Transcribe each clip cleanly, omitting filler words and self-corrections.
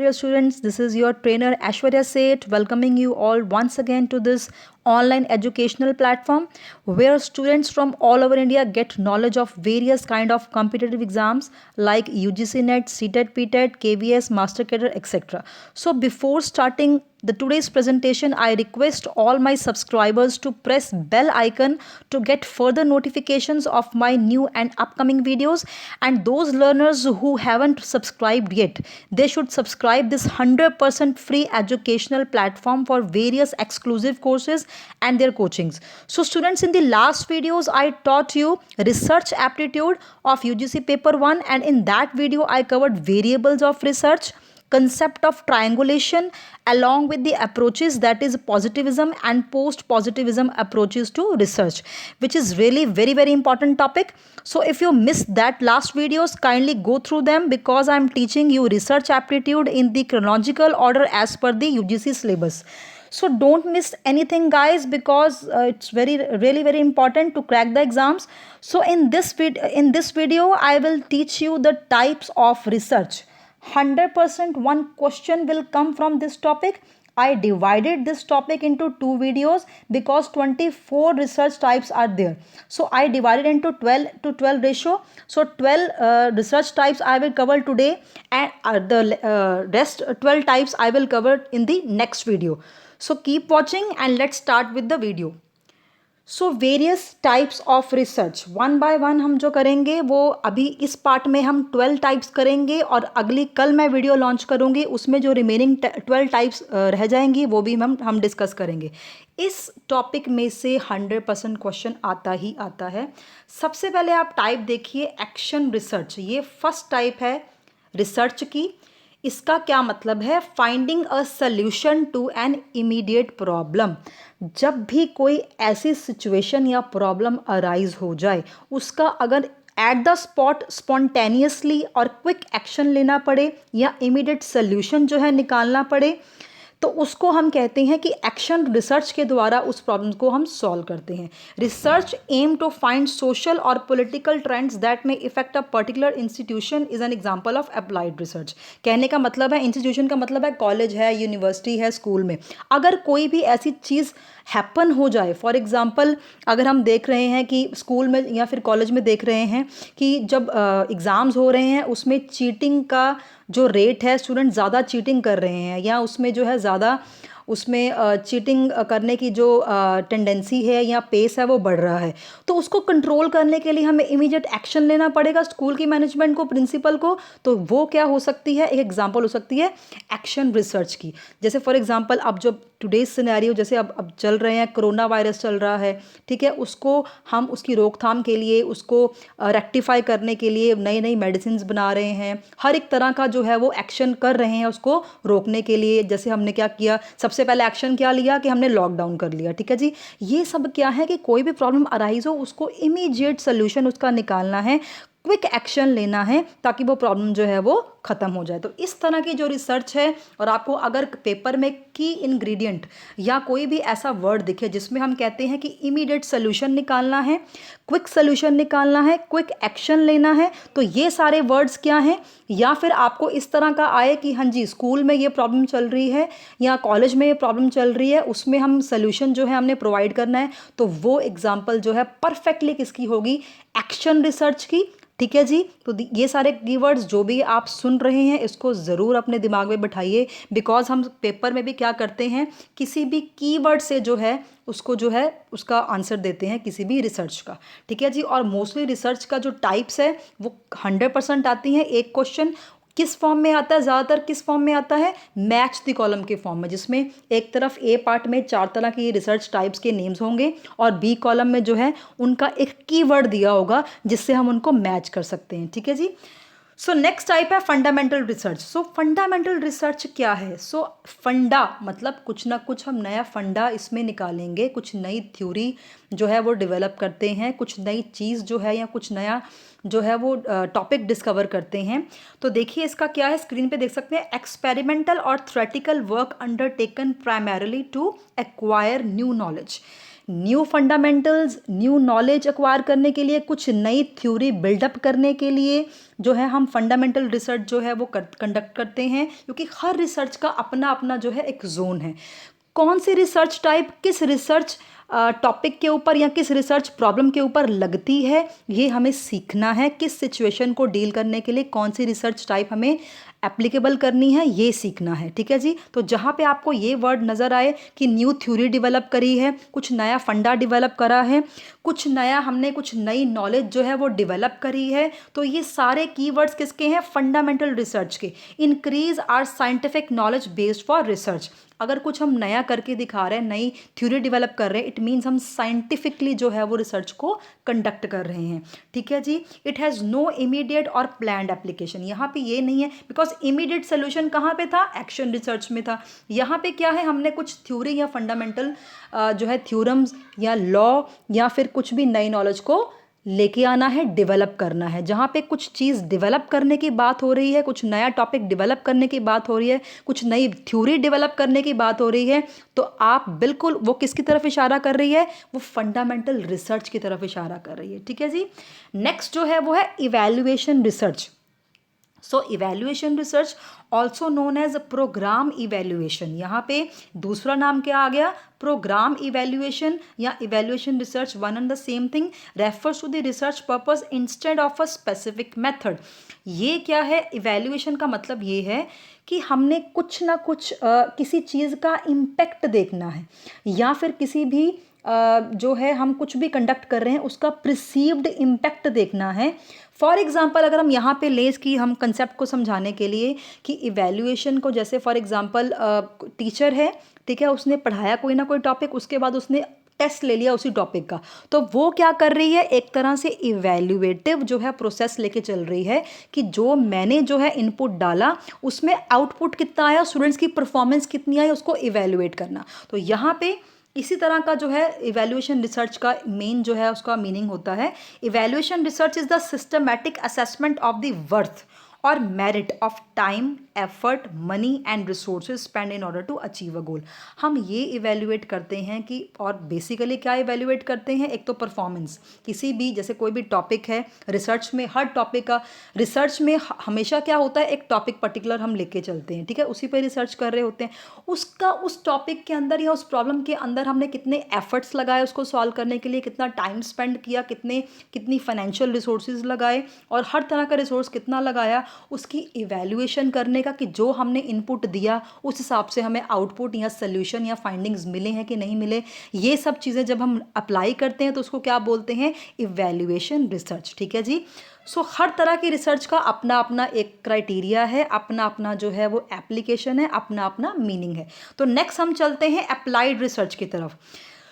dear students, this is your trainer Aishwarya Seth welcoming you all once again to this online educational platform where students from all over India get knowledge of various kind of competitive exams like UGC NET, CTET, PTET, KVS, Master Cadre, etc. So before starting the today's presentation, I request all my subscribers to press bell icon to get further notifications of my new and upcoming videos, and those learners who haven't subscribed yet, they should subscribe this 100% free educational platform for various exclusive courses and their coachings. So students, in the last videos I taught you research aptitude of UGC paper 1, and in that video I covered variables of research, concept of triangulation, along with the approaches, that is positivism and post positivism approaches to research, which is really very important topic. So if you missed that last videos, kindly go through them because I am teaching you research aptitude in the chronological order as per the UGC syllabus. So don't miss anything guys, because it's very important to crack the exams. So in this video I will teach you the types of research. 100% one question will come from this topic. I divided this topic into 2 videos because 24 research types are there. So I divided into 12 to 12 ratio. So 12 research types I will cover today, and the rest 12 types I will cover in the next video. So keep watching and let's start with the video. So various types of research one by one हम जो करेंगे वो अभी इस part में हम 12 types करेंगे, और अगली कल मैं वीडियो लॉन्च करूँगी उसमें जो रिमेनिंग 12 टाइप्स रह जाएंगी वो भी हम डिस्कस करेंगे. इस टॉपिक में से 100% क्वेश्चन आता ही आता है. सबसे पहले आप टाइप देखिए एक्शन रिसर्च. ये फर्स्ट टाइप है रिसर्च की. इसका क्या मतलब है? Finding a solution to an immediate problem. जब भी कोई ऐसी सिचुएशन या प्रॉब्लम अराइज हो जाए, उसका अगर एट द स्पॉट स्पॉन्टेनियसली और क्विक एक्शन लेना पड़े या इमीडिएट सल्यूशन जो है निकालना पड़े, तो उसको हम कहते हैं कि एक्शन रिसर्च के द्वारा उस प्रॉब्लम को हम सॉल्व करते हैं. Research aim to find social और political trends that may effect a particular institution is an example of applied research. कहने का मतलब है, इंस्टीट्यूशन का मतलब है कॉलेज है, यूनिवर्सिटी है, स्कूल में अगर कोई भी ऐसी चीज़ हैपन हो जाए. फॉर एग्जांपल अगर हम देख रहे हैं कि स्कूल में या फिर कॉलेज में देख रहे हैं कि जब एग्ज़ाम्स हो रहे हैं उसमें चीटिंग का जो रेट है, स्टूडेंट ज़्यादा चीटिंग कर रहे हैं या उसमें जो है ज़्यादा उसमें चीटिंग करने की जो टेंडेंसी है या पेस है वो बढ़ रहा है, तो उसको कंट्रोल करने के लिए हमें इमीडिएट एक्शन लेना पड़ेगा स्कूल की मैनेजमेंट को, प्रिंसिपल को. तो वो क्या हो सकती है? एक एग्जांपल हो सकती है एक्शन रिसर्च की. जैसे फॉर एग्जांपल अब जो टुडेज सिनेरियो जैसे अब चल रहे हैं, कोरोना वायरस चल रहा है, ठीक है, उसको हम उसकी रोकथाम के लिए, उसको रेक्टिफाई करने के लिए नई मेडिसिन बना रहे हैं. हर एक तरह का जो है वो एक्शन कर रहे हैं उसको रोकने के लिए. जैसे हमने क्या किया, सबसे पहले एक्शन क्या लिया कि हमने लॉकडाउन कर लिया. ठीक है जी, ये सब क्या है कि कोई भी प्रॉब्लम अराइज हो उसको इमीडिएट सोल्यूशन उसका निकालना है, क्विक एक्शन लेना है ताकि वो प्रॉब्लम जो है वो ख़त्म हो जाए. तो इस तरह की जो रिसर्च है, और आपको अगर पेपर में की इंग्रेडिएंट या कोई भी ऐसा वर्ड दिखे जिसमें हम कहते हैं कि इमीडिएट सोल्यूशन निकालना है, क्विक सोल्यूशन निकालना है, क्विक एक्शन लेना है, तो ये सारे वर्ड्स क्या हैं? या फिर आपको इस तरह का आए कि हाँ जी स्कूल में ये प्रॉब्लम चल रही है या कॉलेज में ये प्रॉब्लम चल रही है, उसमें हम सोल्यूशन जो है हमने प्रोवाइड करना है, तो वो एग्जाम्पल जो है परफेक्टली किसकी होगी? एक्शन रिसर्च की. ठीक है जी. तो ये सारे कीवर्ड्स जो भी आप सुन रहे हैं इसको ज़रूर अपने दिमाग में बिठाइए, बिकॉज हम पेपर में भी क्या करते हैं, किसी भी कीवर्ड से जो है उसको जो है उसका आंसर देते हैं किसी भी रिसर्च का. ठीक है जी. और मोस्टली रिसर्च का जो टाइप्स है वो 100% आती हैं. एक क्वेश्चन किस फॉर्म में आता है? ज़्यादातर किस फॉर्म में आता है? मैच द कॉलम के फॉर्म में, जिसमें एक तरफ ए पार्ट में 4 तरह की रिसर्च टाइप्स के नेम्स होंगे और बी कॉलम में जो है उनका एक कीवर्ड दिया होगा जिससे हम उनको मैच कर सकते हैं. ठीक है जी. सो नेक्स्ट टाइप है फंडामेंटल रिसर्च. सो फंडामेंटल रिसर्च क्या है? सो फंडा मतलब कुछ ना कुछ हम नया फंडा इसमें निकालेंगे, कुछ नई थ्योरी जो है वो डेवलप करते हैं, कुछ नई चीज़ जो है या कुछ नया जो है वो टॉपिक डिस्कवर करते हैं. तो देखिए इसका क्या है, स्क्रीन पे देख सकते हैं. एक्सपेरिमेंटल और theoretical work undertaken primarily to acquire new knowledge. New fundamentals, new knowledge acquire करने के लिए, कुछ नई थ्योरी बिल्डअप करने के लिए जो है हम फंडामेंटल रिसर्च जो है वो कंडक्ट करते हैं, क्योंकि हर रिसर्च का अपना अपना जो है एक जोन है। कौन सी रिसर्च टाइप किस रिसर्च टॉपिक के ऊपर या किस रिसर्च प्रॉब्लम के ऊपर लगती है, ये हमें सीखना है। किस सिचुएशन को डील करने के लिए कौन सी रिसर्च टाइप हमें एप्लीकेबल करनी है, ये सीखना है। ठीक है जी। तो जहाँ पे आपको ये वर्ड नज़र आए कि न्यू थ्योरी डेवलप करी है, कुछ नया फंडा डेवलप करा है, कुछ नया हमने कुछ नई नॉलेज जो है वो डेवलप करी है, तो ये सारे कीवर्ड्स किसके हैं? फंडामेंटल रिसर्च के। Increase our scientific knowledge based for research. अगर कुछ हम नया करके दिखा रहे हैं, नई थ्योरी डेवलप कर रहे हैं, इट मीन्स हम साइंटिफिकली जो है वो रिसर्च को कंडक्ट कर रहे हैं। ठीक है जी। इट हैज़ नो इमीडिएट और प्लान्ड एप्लीकेशन। यहाँ पे ये नहीं है, बिकॉज इमीडिएट सोल्यूशन कहाँ पे था? एक्शन रिसर्च में था। यहाँ पे क्या है? हमने कुछ थ्योरी या फंडामेंटल जो है थ्योरम्स या लॉ या फिर कुछ भी नई नॉलेज को लेके आना है, डेवलप करना है। जहाँ पे कुछ चीज़ डेवलप करने की बात हो रही है, कुछ नया टॉपिक डेवलप करने की बात हो रही है, कुछ नई थ्योरी डेवलप करने की बात हो रही है, तो आप बिल्कुल वो किसकी तरफ इशारा कर रही है? वो फंडामेंटल रिसर्च की तरफ इशारा कर रही है। ठीक है जी। नेक्स्ट जो है वो है evaluation research. So evaluation research also known as programme evaluation. यहाँ पे दूसरा नाम क्या आ गया? प्रोग्राम इवैल्यूएशन या evaluation research, one and the same thing, refers to the research purpose instead of a specific method. ये क्या है? इवैल्यूएशन का मतलब ये है कि हमने कुछ ना कुछ किसी चीज़ का इम्पैक्ट देखना है, या फिर किसी भी जो है हम कुछ भी कंडक्ट कर रहे हैं उसका प्रिसीव्ड इम्पैक्ट देखना है। फॉर एग्जाम्पल अगर हम यहाँ पे लेस की हम कंसेप्ट को समझाने के लिए कि इवैल्यूएशन को, जैसे फॉर एग्जाम्पल टीचर है, ठीक है, उसने पढ़ाया कोई ना कोई टॉपिक, उसके बाद उसने टेस्ट ले लिया उसी टॉपिक का, तो वो क्या कर रही है? एक तरह से इवैल्यूएटिव जो है प्रोसेस लेके चल रही है कि जो मैंने जो है इनपुट डाला उसमें आउटपुट कितना आया, स्टूडेंट्स की परफॉर्मेंस कितनी आई, उसको इवैल्यूएट करना। तो यहाँ पे इसी तरह का जो है इवैल्यूएशन रिसर्च का मेन जो है उसका मीनिंग होता है, evaluation research is the systematic assessment of the worth और merit of time, effort, money and resources spend in order to achieve a goal. हम ये इवैल्यूएट करते हैं कि, और बेसिकली क्या इवैल्यूएट करते हैं? एक तो परफॉर्मेंस, किसी भी, जैसे कोई भी टॉपिक है रिसर्च में, हर टॉपिक का रिसर्च में हमेशा क्या होता है? एक टॉपिक पर्टिकुलर हम लेके चलते हैं, ठीक है, उसी पे रिसर्च कर रहे होते हैं, उसका उस टॉपिक के अंदर या उस प्रॉब्लम के अंदर हमने कितने एफर्ट्स लगाए उसको सॉल्व करने के लिए, कितना टाइम स्पेंड किया, कितनी फाइनेंशियल रिसोर्सेज लगाए, और हर तरह का रिसोर्स कितना लगाया, उसकी इवैल्यूएशन करने का कि जो हमने इनपुट दिया उस हिसाब से हमें आउटपुट या सोल्यूशन या फाइंडिंग्स मिले हैं कि नहीं मिले। ये सब चीज़ें जब हम अप्लाई करते हैं तो उसको क्या बोलते हैं? Evaluation research. ठीक है जी। सो हर तरह की रिसर्च का अपना अपना एक क्राइटेरिया है, अपना अपना जो है वो एप्लीकेशन है, अपना अपना मीनिंग है। तो नेक्स्ट हम चलते हैं अप्लाइड रिसर्च की तरफ।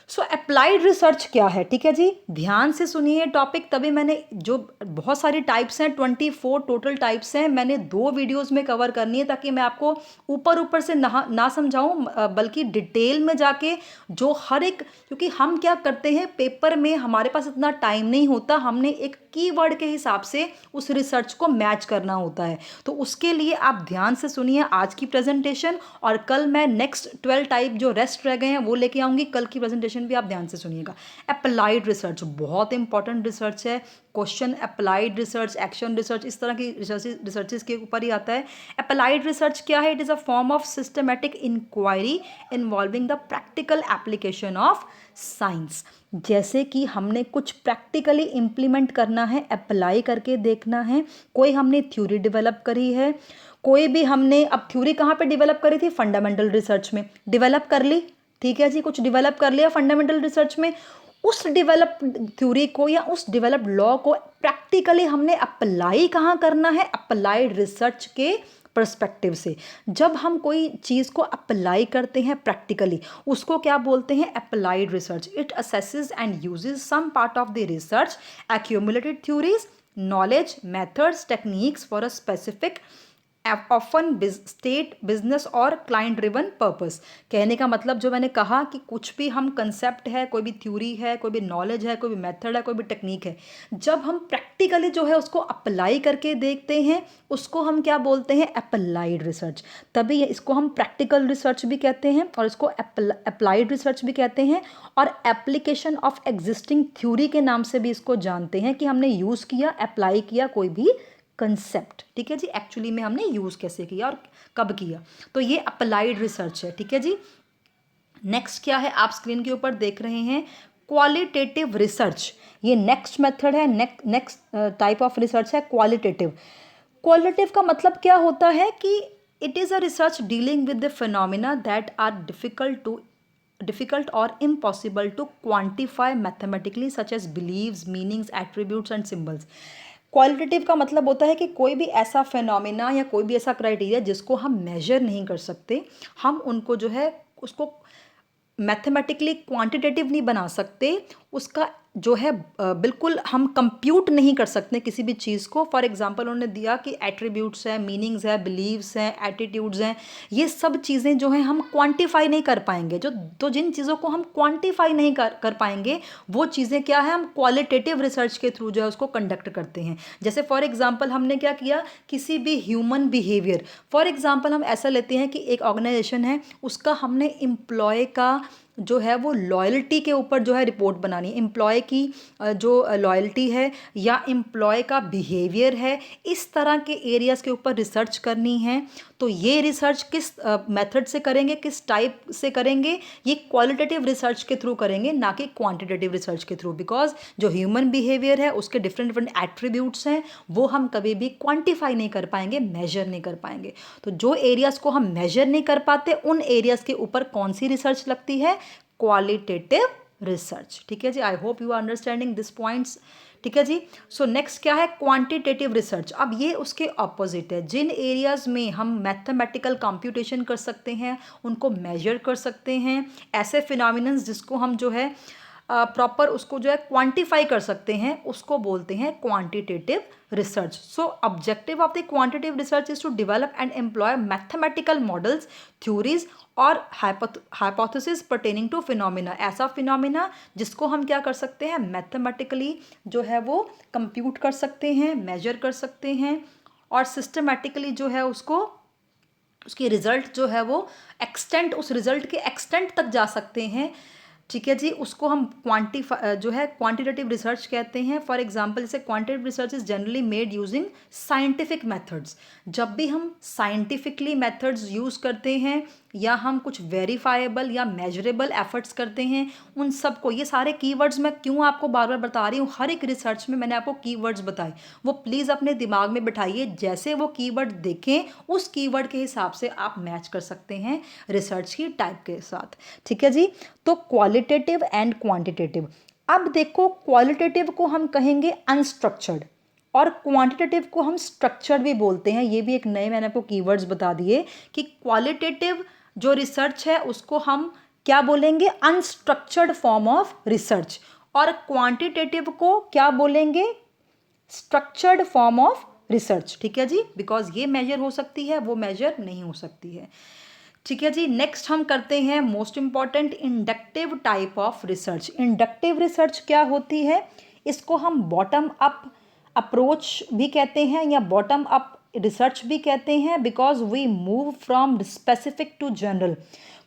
सो अप्लाइड रिसर्च क्या है? ठीक है जी, ध्यान से सुनिए टॉपिक, तभी मैंने जो बहुत सारी टाइप्स हैं, 24 टोटल टाइप्स हैं, मैंने 2 वीडियोस में कवर करनी है ताकि मैं आपको ऊपर ऊपर से ना समझाऊं, बल्कि डिटेल में जाके जो हर एक, क्योंकि हम क्या करते हैं पेपर में हमारे पास इतना टाइम नहीं होता, हमने एक कीवर्ड के हिसाब से उस रिसर्च को मैच करना होता है। तो उसके लिए आप ध्यान से सुनिए आज की प्रेजेंटेशन, और कल मैं नेक्स्ट 12 टाइप जो रेस्ट रह गए हैं वो लेके आऊँगी। कल की प्रेजेंटेशन भी आप ध्यान से सुनिएगा। अप्लाइड रिसर्च बहुत इंपॉर्टेंट रिसर्च है। Question applied research, action research, इस तरह की रिसर्चेस के ऊपर ही आता है। अप्लाइड रिसर्च क्या है? It is a form of systematic inquiry involving the practical application of science. जैसे कि हमने कुछ प्रैक्टिकली इम्प्लीमेंट करना है, अप्लाई करके देखना है। कोई हमने थ्योरी डेवलप करी है, कोई भी हमने, अब थ्योरी कहाँ पे डेवलप करी थी? फंडामेंटल रिसर्च में डेवलप कर ली, ठीक है जी, कुछ डेवलप कर लिया फंडामेंटल रिसर्च में, उस डेवलप थ्योरी को या उस डेवलप लॉ को प्रैक्टिकली हमने अप्लाई कहाँ करना है? अप्लाइड रिसर्च के पर्सपेक्टिव से। जब हम कोई चीज़ को अप्लाई करते हैं प्रैक्टिकली, उसको क्या बोलते हैं? Applied research. It assesses and uses some part of the research accumulated theories, knowledge, methods, techniques for a specific often state business और क्लाइंट ड्रिवन पर्पस। कहने का मतलब जो मैंने कहा कि कुछ भी हम कंसेप्ट है, कोई भी थ्योरी है, कोई भी नॉलेज है, कोई भी मेथड है, कोई भी टेक्निक है, जब हम प्रैक्टिकली जो है उसको अप्लाई करके देखते हैं, उसको हम क्या बोलते हैं, अप्लाइड रिसर्च। तभी इसको हम प्रैक्टिकल रिसर्च भी कहते हैं और इसको अप्लाइड रिसर्च भी कहते हैं, और एप्लीकेशन ऑफ एग्जिस्टिंग थ्योरी के नाम से भी इसको जानते हैं कि हमने यूज़ किया, अप्लाई किया कोई भी कंसेप्ट। ठीक है जी, एक्चुअली में हमने यूज़ कैसे किया और कब किया, तो ये अप्लाइड रिसर्च है। ठीक है जी, नेक्स्ट क्या है, आप स्क्रीन के ऊपर देख रहे हैं क्वालिटेटिव रिसर्च। ये नेक्स्ट मेथड है, नेक्स्ट टाइप ऑफ रिसर्च है क्वालिटेटिव। क्वालिटेटिव का मतलब क्या होता है कि it is a research dealing with the phenomena that are difficult or impossible to quantify mathematically such as beliefs, meanings, attributes and symbols. Qualitative का मतलब होता है कि कोई भी ऐसा फिनोमिना या कोई भी ऐसा क्राइटेरिया जिसको हम मेजर नहीं कर सकते, हम उनको जो है उसको मैथमेटिकली क्वांटिटेटिव नहीं बना सकते, उसका जो है बिल्कुल हम कंप्यूट नहीं कर सकते किसी भी चीज़ को। फॉर एग्जांपल उन्होंने दिया कि एट्रीब्यूट्स हैं, मीनिंग्स है, बिलीव्स हैं, एटीट्यूड्स हैं, ये सब चीज़ें जो हैं हम क्वांटिफाई नहीं कर पाएंगे। जो तो जिन चीज़ों को हम क्वांटिफाई नहीं कर पाएंगे, वो चीज़ें क्या है, हम क्वालिटेटिव रिसर्च के थ्रू जो है उसको कंडक्ट करते हैं। जैसे फॉर एग्जाम्पल हमने क्या किया, किसी भी ह्यूमन बिहेवियर, फॉर एग्जाम्पल हम ऐसा लेते हैं कि एक ऑर्गेनाइजेशन है, उसका हमने एम्प्लॉय का जो है वो लॉयल्टी के ऊपर जो है रिपोर्ट बनानी है, एम्प्लॉय की जो लॉयल्टी है या एम्प्लॉय का बिहेवियर है, इस तरह के एरियाज़ के ऊपर रिसर्च करनी है। तो ये रिसर्च किस मेथड से करेंगे, किस टाइप से करेंगे, ये क्वालिटेटिव रिसर्च के थ्रू करेंगे, ना कि क्वांटिटेटिव रिसर्च के थ्रू। बिकॉज जो ह्यूमन बिहेवियर है उसके डिफरेंट डिफरेंट एट्रीब्यूट्स हैं, वो हम कभी भी क्वांटिफाई नहीं कर पाएंगे, मेजर नहीं कर पाएंगे। तो जो एरियाज़ को हम मेजर नहीं कर पाते, उन एरियाज़ के ऊपर कौन सी रिसर्च लगती है, क्वालिटेटिव रिसर्च। ठीक है जी, I hope you are understanding this points. ठीक है जी, सो नेक्स्ट क्या है, क्वांटिटेटिव रिसर्च। अब ये उसके ऑपोजिट है। जिन एरियाज़ में हम मैथमेटिकल कंप्यूटेशन कर सकते हैं, उनको मेजर कर सकते हैं, ऐसे फिनोमिनन्स जिसको हम जो है प्रॉपर उसको जो है क्वांटिफाई कर सकते हैं, उसको बोलते हैं quantitative research. So objective of the quantitative research is to develop and employ mathematical models, theories और हाइपोथेसिस पर्टेनिंग टू फिनोमिना। ऐसा फिनोमिना जिसको हम क्या कर सकते हैं, मैथमेटिकली जो है वो कंप्यूट कर सकते हैं, मेजर कर सकते हैं, और सिस्टमेटिकली जो है उसको उसकी रिजल्ट जो है वो एक्सटेंट, उस रिजल्ट के एक्सटेंट तक जा सकते हैं। ठीक है जी, उसको हम जो है क्वांटिटेटिव रिसर्च कहते हैं। फॉर एग्जांपल जैसे quantitative research is generally made using scientific methods. जब भी हम साइंटिफिकली मेथड्स यूज़ करते हैं या हम कुछ वेरीफाइबल या मेजरेबल एफर्ट्स करते हैं, उन सबको, ये सारे कीवर्ड्स मैं क्यों आपको बार बार बता रही हूँ, हर एक रिसर्च में मैंने आपको कीवर्ड्स बताए, वो प्लीज़ अपने दिमाग में बिठाइए। जैसे वो कीवर्ड देखें, उस कीवर्ड के हिसाब से आप मैच कर सकते हैं रिसर्च की टाइप के साथ। ठीक है जी, तो क्वालिटेटिव एंड क्वांटिटेटिव। अब देखो, क्वालिटेटिव को हम कहेंगे अनस्ट्रक्चर्ड और क्वांटिटेटिव को हम स्ट्रक्चर्ड भी बोलते हैं। ये भी एक नए मैंने आपको कीवर्ड्स बता दिए कि क्वालिटेटिव जो रिसर्च है उसको हम क्या बोलेंगे, अनस्ट्रक्चर्ड फॉर्म ऑफ रिसर्च, और क्वांटिटेटिव को क्या बोलेंगे, स्ट्रक्चर्ड फॉर्म ऑफ रिसर्च। ठीक है जी, बिकॉज ये मेजर हो सकती है, वो मेजर नहीं हो सकती है। ठीक है जी, नेक्स्ट हम करते हैं most important, inductive type of research. Inductive research क्या होती है, इसको हम बॉटम अप अप्रोच भी कहते हैं या बॉटम अप रिसर्च भी कहते हैं, because we move from specific to general.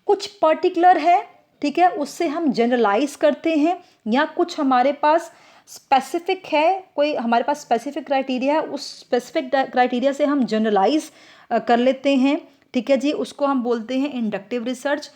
कुछ पर्टिकुलर है, ठीक है, उससे हम जनरलाइज करते हैं, या कुछ हमारे पास स्पेसिफिक है, कोई हमारे पास स्पेसिफिक क्राइटेरिया है, उस स्पेसिफिक क्राइटेरिया से हम जनरलाइज कर लेते हैं। ठीक है जी, उसको हम बोलते हैं inductive research.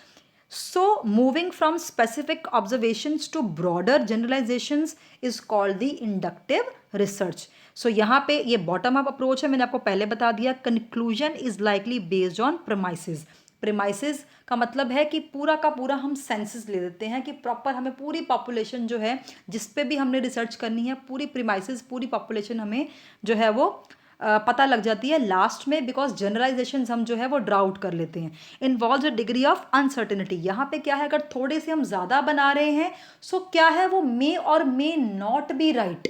So moving from specific observations to broader generalisations is called the inductive research. So यहाँ पे ये बॉटम अप अप्रोच है, मैंने आपको पहले बता दिया। Conclusion is likely based on premises. Premises का मतलब है कि पूरा का पूरा हम सेंसस ले लेते हैं कि प्रॉपर हमें पूरी पॉपुलेशन जो है जिस पे भी हमने रिसर्च करनी है, पूरी प्रेमाइसिस, पूरी पॉपुलेशन हमें जो है वो पता लग जाती है लास्ट में, बिकॉज जनरलाइजेशन हम जो है वो ड्राउट कर लेते हैं। Involve a degree of uncertainty. यहाँ पे क्या है, अगर थोड़े से हम ज़्यादा बना रहे हैं, सो क्या है, वो मे और मे नॉट बी राइट।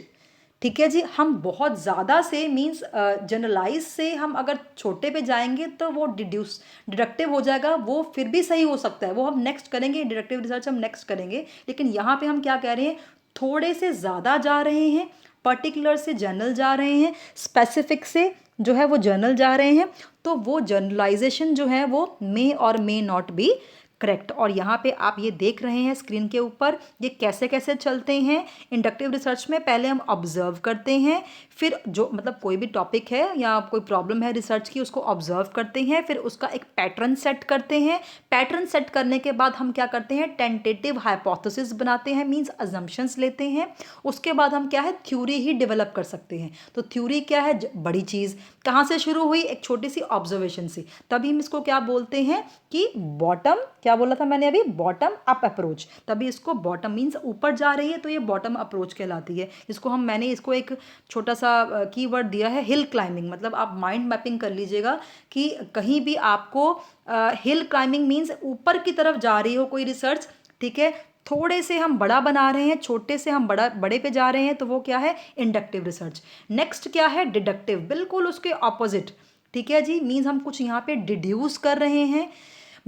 ठीक है जी। हम बहुत ज़्यादा से मीन्स जनरलाइज से हम अगर छोटे पे जाएंगे तो वो डिडक्टिव हो जाएगा, वो फिर भी सही हो सकता है, वो हम नेक्स्ट करेंगे, डिडक्टिव रिसर्च हम नेक्स्ट करेंगे। लेकिन यहाँ पे हम क्या कह रहे हैं, थोड़े से ज़्यादा जा रहे हैं, पर्टिकुलर से जनरल जा रहे हैं, स्पेसिफिक से जो है वो जनरल जा रहे हैं, तो वो जनरलाइजेशन जो है वो मे और मे नॉट बी करेक्ट। और यहाँ पे आप ये देख रहे हैं स्क्रीन के ऊपर ये कैसे कैसे चलते हैं। इंडक्टिव रिसर्च में पहले हम ऑब्जर्व करते हैं, फिर जो मतलब कोई भी टॉपिक है या कोई प्रॉब्लम है रिसर्च की, उसको ऑब्जर्व करते हैं, फिर उसका एक पैटर्न सेट करते हैं। पैटर्न सेट करने के बाद हम क्या करते हैं, टेंटेटिव हाइपोथेसिस बनाते हैं, मीन्स अजम्पशंस लेते हैं। उसके बाद हम क्या है, थ्योरी ही डेवलप कर सकते हैं। तो थ्योरी क्या है, बड़ी चीज़ कहाँ से शुरू हुई, एक छोटी सी ऑब्जर्वेशन से, तभी हम इसको क्या बोलते हैं कि बॉटम, क्या बोला था मैंने अभी, बॉटम अप अप्रोच। तभी इसको बॉटम मीन्स ऊपर जा रही है तो ये बॉटम अप्रोच कहलाती है। इसको मैंने इसको एक छोटा सा कीवर्ड दिया है, हिल क्लाइंबिंग। मतलब आप माइंड मैपिंग कर लीजिएगा कि कहीं भी आपको हिल क्लाइंबिंग मीन्स ऊपर की तरफ जा रही हो कोई रिसर्च, ठीक है, थोड़े से हम बड़ा बना रहे हैं, छोटे से हम बड़े पे जा रहे हैं, तो वो क्या है, इंडक्टिव रिसर्च। नेक्स्ट क्या है, डिडक्टिव, बिल्कुल उसके ऑपोजिट। ठीक है जी, मीन्स हम कुछ यहाँ पे डिड्यूस कर रहे हैं।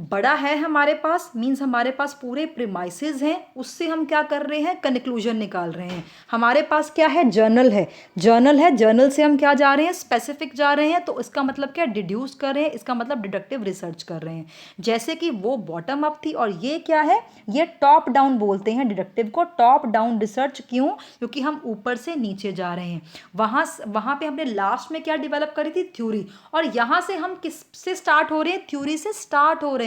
बड़ा है हमारे पास मीन्स हमारे पास पूरे प्रीमाइसेस हैं, उससे हम क्या कर रहे हैं, कंक्लूजन निकाल रहे हैं। हमारे पास क्या है, जर्नल है, जर्नल है, जर्नल से हम क्या जा रहे हैं, स्पेसिफिक जा रहे हैं, तो इसका मतलब क्या, डिड्यूस कर रहे हैं, इसका मतलब डिडक्टिव रिसर्च कर रहे हैं। जैसे कि वो बॉटम अप थी और ये क्या है, ये टॉप डाउन बोलते हैं डिडक्टिव को, टॉप डाउन रिसर्च। क्यों, क्योंकि हम ऊपर से नीचे जा रहे हैं। वहाँ पे हमने लास्ट में क्या डेवलप करी थी, थ्योरी, और यहाँ से हम किस से स्टार्ट हो रहे हैं, थ्योरी से स्टार्ट हो रहे हैं।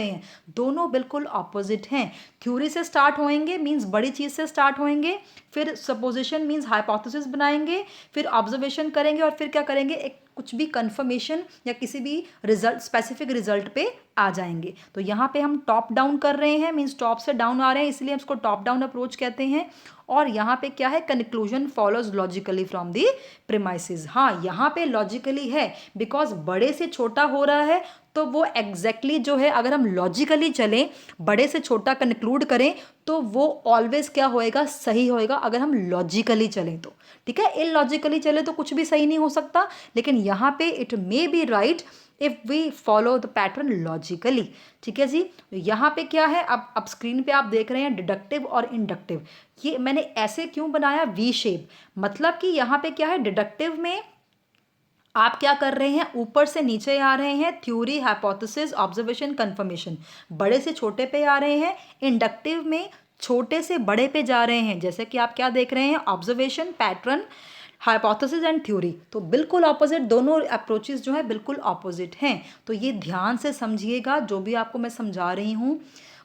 दोनों बिल्कुल ऑपोजिट हैं। थ्योरी से स्टार्ट होएंगे मींस बड़ी चीज से स्टार्ट होएंगे, फिर सपोजिशन मींस हाइपोथेसिस बनाएंगे, फिर ऑब्जर्वेशन करेंगे, और फिर क्या करेंगे, एक कुछ भी कंफर्मेशन या किसी भी रिजल्ट, स्पेसिफिक रिजल्ट पे आ जाएंगे। तो यहाँ पे हम टॉप डाउन कर रहे हैं, मींस टॉप से डाउन आ रहे हैं, इसलिए हम इसको टॉप डाउन अप्रोच कहते हैं। और यहाँ पे क्या है, conclusion follows logically from the premises. हाँ, यहाँ पे लॉजिकली है, बिकॉज बड़े से छोटा हो रहा है, तो वो एग्जैक्टली जो है, अगर हम लॉजिकली चलें, बड़े से छोटा कंक्लूड करें, तो वो ऑलवेज क्या होएगा, सही होएगा, अगर हम लॉजिकली चलें तो। ठीक है, इलॉजिकली चले तो कुछ भी सही नहीं हो सकता। लेकिन यहाँ पे it may be right if we follow the pattern logically. ठीक है जी, यहाँ पे क्या है, अब स्क्रीन पे आप देख रहे हैं डिडक्टिव और इंडक्टिव। ये मैंने ऐसे क्यों बनाया, वी शेप, मतलब कि यहाँ पे क्या है, डिडक्टिव में आप क्या कर रहे हैं, ऊपर से नीचे आ रहे हैं, थ्योरी, हाइपोथेसिस, ऑब्जर्वेशन, कंफर्मेशन, बड़े से छोटे पे आ रहे हैं। इंडक्टिव में छोटे से बड़े पे जा रहे हैं, जैसे कि आप क्या देख रहे हैं, observation, pattern, hypothesis and theory. तो बिल्कुल ऑपोजिट, दोनों अप्रोचेस जो है बिल्कुल ऑपोजिट हैं। तो ये ध्यान से समझिएगा जो भी आपको मैं समझा रही हूँ,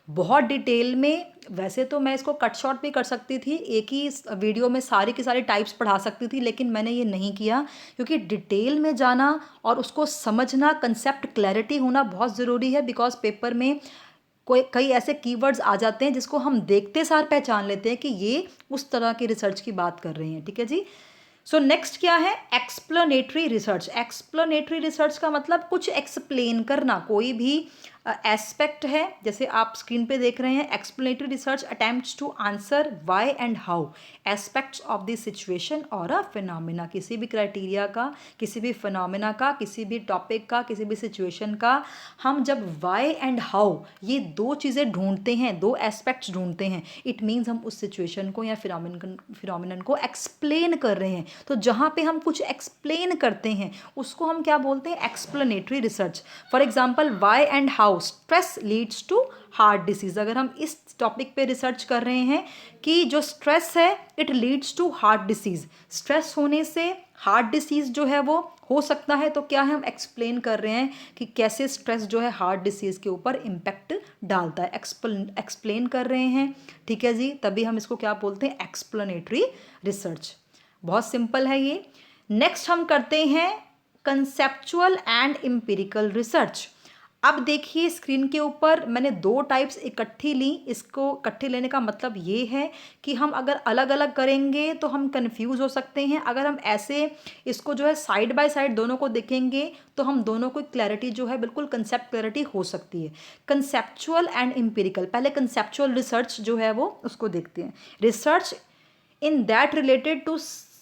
बहुत डिटेल में। वैसे तो मैं इसको कट शॉर्ट भी कर सकती थी, एक ही वीडियो में सारी की सारी टाइप्स पढ़ा सकती थी, लेकिन मैंने ये नहीं किया, क्योंकि डिटेल में जाना और उसको समझना, कंसेप्ट क्लैरिटी होना बहुत ज़रूरी है। बिकॉज पेपर में कई ऐसे कीवर्ड्स आ जाते हैं जिसको हम देखते सार पहचान लेते हैं कि ये उस तरह की रिसर्च की बात कर रही हैं। ठीक है जी। सो नेक्स्ट क्या है, एक्सप्लेनेटरी रिसर्च। एक्सप्लेनेटरी रिसर्च का मतलब कुछ एक्सप्लेन करना, कोई भी एस्पेक्ट है, जैसे आप स्क्रीन पे देख रहे हैं, explanatory research attempts to answer why and how aspects of the situation और अ फिनोमिना। किसी भी क्राइटेरिया का, किसी भी फिनोमिना का, किसी भी टॉपिक का, किसी भी सिचुएशन का, हम जब व्हाई एंड हाउ ये दो चीज़ें ढूंढते हैं, दो एस्पेक्ट्स ढूंढते हैं, इट मीन्स हम उस सिचुएशन को या फिनोमिनन को एक्सप्लेन कर रहे हैं। तो जहाँ पे हम कुछ एक्सप्लेन करते हैं उसको हम क्या बोलते हैं, explanatory research. For example, why and how stress leads to heart disease. अगर हम इस टॉपिक पे रिसर्च कर रहे हैं कि जो स्ट्रेस है it leads to heart disease, stress होने से हार्ट डिसीज जो है वो हो सकता है, तो क्या है, हम एक्सप्लेन कर रहे हैं कि कैसे स्ट्रेस जो है हार्ट डिसीज के ऊपर इम्पैक्ट डालता है, एक्सप्लेन कर रहे हैं। ठीक है जी, तभी हम इसको क्या बोलते हैं, एक्सप्लेनेटरी रिसर्च। बहुत सिंपल है ये। नेक्स्ट हम करते हैं कंसेप्चुअल एंड एम्पिरिकल रिसर्च। अब देखिए स्क्रीन के ऊपर मैंने दो टाइप्स इकट्ठी ली। इसको इकट्ठी लेने का मतलब ये है कि हम अगर अलग अलग करेंगे तो हम कंफ्यूज हो सकते हैं, अगर हम ऐसे इसको जो है साइड बाय साइड दोनों को देखेंगे तो हम दोनों को क्लैरिटी जो है बिल्कुल कंसेप्ट क्लैरिटी हो सकती है। कंसेप्चुअल एंड एम्पिरिकल, पहले कंसेप्चुअल रिसर्च जो है वो उसको देखते हैं। Research in that related to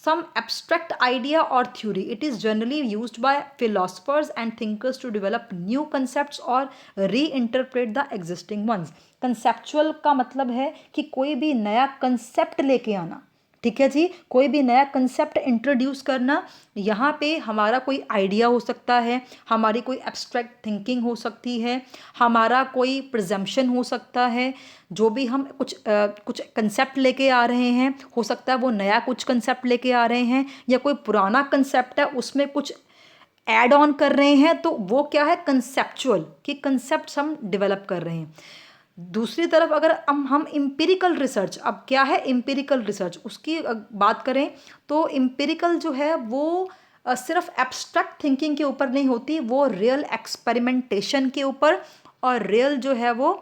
some abstract idea or theory. It is generally used by philosophers and thinkers to develop new concepts or reinterpret the existing ones. Conceptual का मतलब है कि कोई भी नया कंसेप्ट लेके आना, ठीक है जी, कोई भी नया कंसेप्ट इंट्रोड्यूस करना। यहाँ पे हमारा कोई आइडिया हो सकता है, हमारी कोई एब्स्ट्रैक्ट थिंकिंग हो सकती है, हमारा कोई प्रिजम्पशन हो सकता है। जो भी हम कुछ कंसेप्ट लेके आ रहे हैं, हो सकता है वो नया कुछ कंसेप्ट लेके आ रहे हैं, या कोई पुराना कंसेप्ट है उसमें कुछ ऐड ऑन कर रहे हैं, तो वो क्या है, कंसेप्चुअल, कि कंसेप्ट हम डेवलप कर रहे हैं। दूसरी तरफ अगर हम इम्पिरिकल रिसर्च, अब क्या है इम्पिरिकल रिसर्च, उसकी बात करें तो इम्पिरिकल जो है वो सिर्फ एब्स्ट्रैक्ट थिंकिंग के ऊपर नहीं होती, वो रियल एक्सपेरिमेंटेशन के ऊपर और रियल जो है वो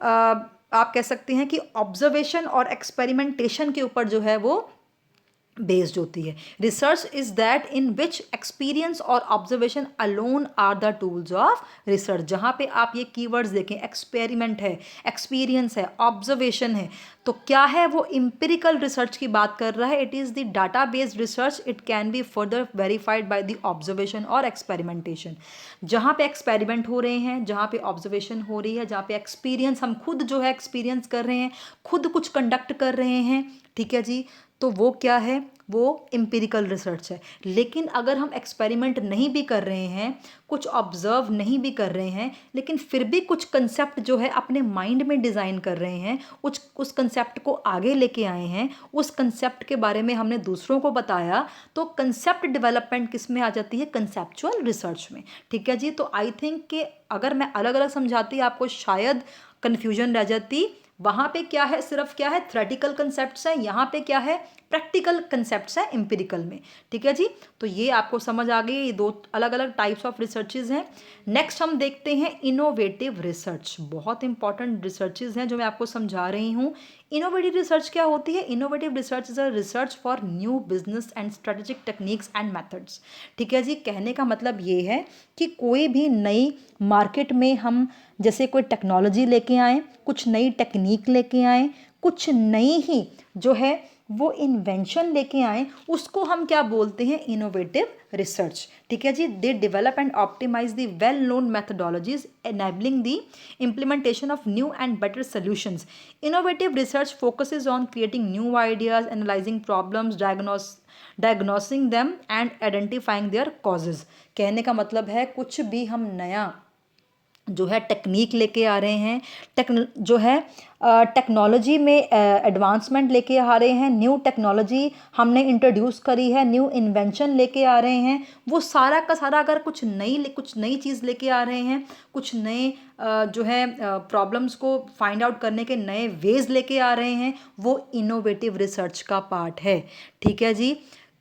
आप कह सकते हैं कि ऑब्जर्वेशन और एक्सपेरिमेंटेशन के ऊपर जो है वो बेस्ड होती है। Research is that in which experience और observation alone are the tools of research. जहाँ पे आप ये कीवर्ड्स देखें, एक्सपेरिमेंट है, एक्सपीरियंस है, ऑब्जर्वेशन है, तो क्या है वो इम्पिरिकल रिसर्च की बात कर रहा है। It is the data based research, it can be further verified by the observation और एक्सपेरिमेंटेशन। जहाँ पे एक्सपेरिमेंट हो रहे हैं, जहाँ पे ऑब्जर्वेशन हो रही है, जहाँ पे एक्सपीरियंस हम खुद जो है एक्सपीरियंस कर रहे हैं, खुद कुछ कंडक्ट कर रहे हैं, ठीक है जी, तो वो क्या है, वो इम्पिरिकल रिसर्च है। लेकिन अगर हम एक्सपेरिमेंट नहीं भी कर रहे हैं, कुछ ऑब्जर्व नहीं भी कर रहे हैं, लेकिन फिर भी कुछ कंसेप्ट जो है अपने माइंड में डिज़ाइन कर रहे हैं, उस कंसेप्ट को आगे लेके आए हैं, उस कंसेप्ट के बारे में हमने दूसरों को बताया, तो कंसेप्ट डेवलपमेंट किस में आ जाती है, कंसेप्चुअल रिसर्च में, ठीक है जी। तो आई थिंक कि अगर मैं अलग अलग समझाती आपको शायद कन्फ्यूजन रह जाती। वहाँ पे क्या है, सिर्फ क्या है, थ्योरेटिकल कंसेप्ट्स हैं, यहाँ पे क्या है, प्रैक्टिकल कंसेप्ट्स हैं इम्पिरिकल में, ठीक है जी। तो ये आपको समझ आ गई, ये दो अलग अलग टाइप्स ऑफ रिसर्चेज हैं। नेक्स्ट हम देखते हैं इनोवेटिव रिसर्च। बहुत इंपॉर्टेंट रिसर्चेज हैं जो मैं आपको समझा रही हूँ। इनोवेटिव रिसर्च क्या होती है? Innovative research is a research for new business and strategic techniques and methods, ठीक है जी। कहने का मतलब ये है कि कोई भी नई मार्केट में हम जैसे कोई टेक्नोलॉजी लेके आए, कुछ नई टेक्निक लेके आए, कुछ नई ही जो है वो इन्वेंशन लेके आए, उसको हम क्या बोलते हैं, इनोवेटिव रिसर्च, ठीक है जी। They develop and optimise the well known methodologies enabling the implementation of new and better solutions. Innovative research focuses on creating new ideas, analyzing problems, diagnosing them and identifying their causes. कहने का मतलब है कुछ भी हम नया जो है टेक्निक लेके आ रहे हैं, जो है टेक्नोलॉजी में एडवांसमेंट लेके आ रहे हैं, न्यू टेक्नोलॉजी हमने इंट्रोड्यूस करी है, न्यू इन्वेंशन लेके आ रहे हैं, वो सारा का सारा अगर कुछ नई चीज़ लेके आ रहे हैं, कुछ नए जो है प्रॉब्लम्स को फाइंड आउट करने के नए वेज लेके आ रहे हैं, वो इनोवेटिव रिसर्च का पार्ट है, ठीक है जी।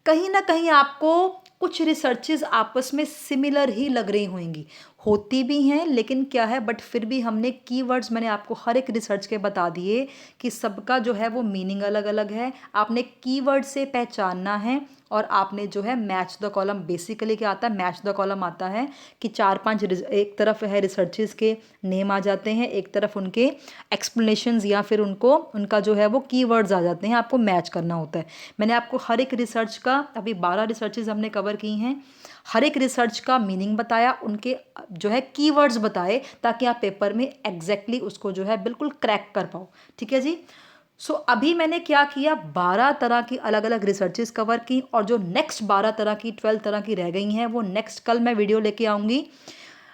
कहीं ना कहीं आपको कुछ रिसर्चेज आपस में सिमिलर ही लग रही होंगी, होती भी हैं, लेकिन क्या है, बट फिर भी हमने कीवर्ड्स मैंने आपको हर एक रिसर्च के बता दिए कि सबका जो है वो मीनिंग अलग अलग है। आपने कीवर्ड से पहचानना है और आपने जो है मैच द कॉलम, बेसिकली क्या आता है, मैच द कॉलम आता है कि 4-5 एक तरफ है रिसर्चेज के नेम आ जाते हैं, एक तरफ उनके एक्सप्लेनेशंस या फिर उनका जो है वो कीवर्ड्स आ जाते हैं, आपको मैच करना होता है। मैंने आपको हर एक रिसर्च का, अभी 12 रिसर्चेज हमने कवर की हैं, हर एक रिसर्च का मीनिंग बताया, उनके जो है कीवर्ड्स बताए, ताकि आप पेपर में एग्जैक्टली उसको जो है बिल्कुल क्रैक कर पाओ, ठीक है जी। सो अभी मैंने क्या किया, 12 तरह की अलग अलग रिसर्चेस कवर की, और जो नेक्स्ट 12 तरह की, 12 तरह की रह गई हैं, वो नेक्स्ट कल मैं वीडियो लेके आऊँगी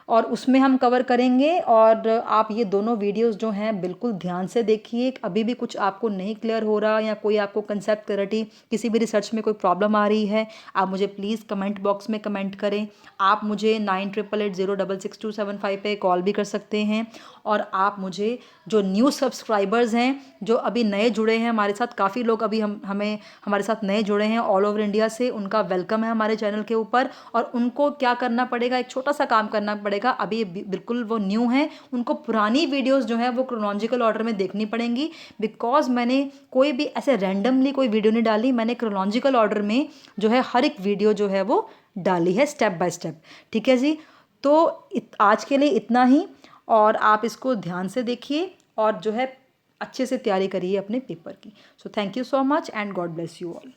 और उसमें हम कवर करेंगे। और आप ये दोनों वीडियोस जो हैं बिल्कुल ध्यान से देखिए। अभी भी कुछ आपको नहीं क्लियर हो रहा या कोई आपको कंसेप्ट क्लैरिटी, किसी भी रिसर्च में कोई प्रॉब्लम आ रही है, आप मुझे प्लीज़ कमेंट बॉक्स में कमेंट करें। आप मुझे 9888066275 पे कॉल भी कर सकते हैं। और आप मुझे, जो न्यू सब्सक्राइबर्स हैं, जो अभी नए जुड़े हैं हमारे साथ, काफ़ी लोग अभी हमारे साथ नए जुड़े हैं ऑल ओवर इंडिया से, उनका वेलकम है हमारे चैनल के ऊपर। और उनको क्या करना पड़ेगा, एक छोटा सा काम करना पड़ेगा। अभी बिल्कुल वो न्यू हैं, उनको पुरानी वीडियोस जो हैं वो क्रोनोलॉजिकल ऑर्डर में देखनी पड़ेंगी, बिकॉज मैंने कोई भी ऐसे रैंडमली कोई वीडियो नहीं डाली, मैंने क्रोनोलॉजिकल ऑर्डर में जो है हर एक वीडियो जो है वो डाली है, स्टेप बाय स्टेप, ठीक है जी। तो आज के लिए इतना ही, और आप इसको ध्यान से देखिए और जो है अच्छे से तैयारी करिए अपने पेपर की। So thank you so much and God bless you all.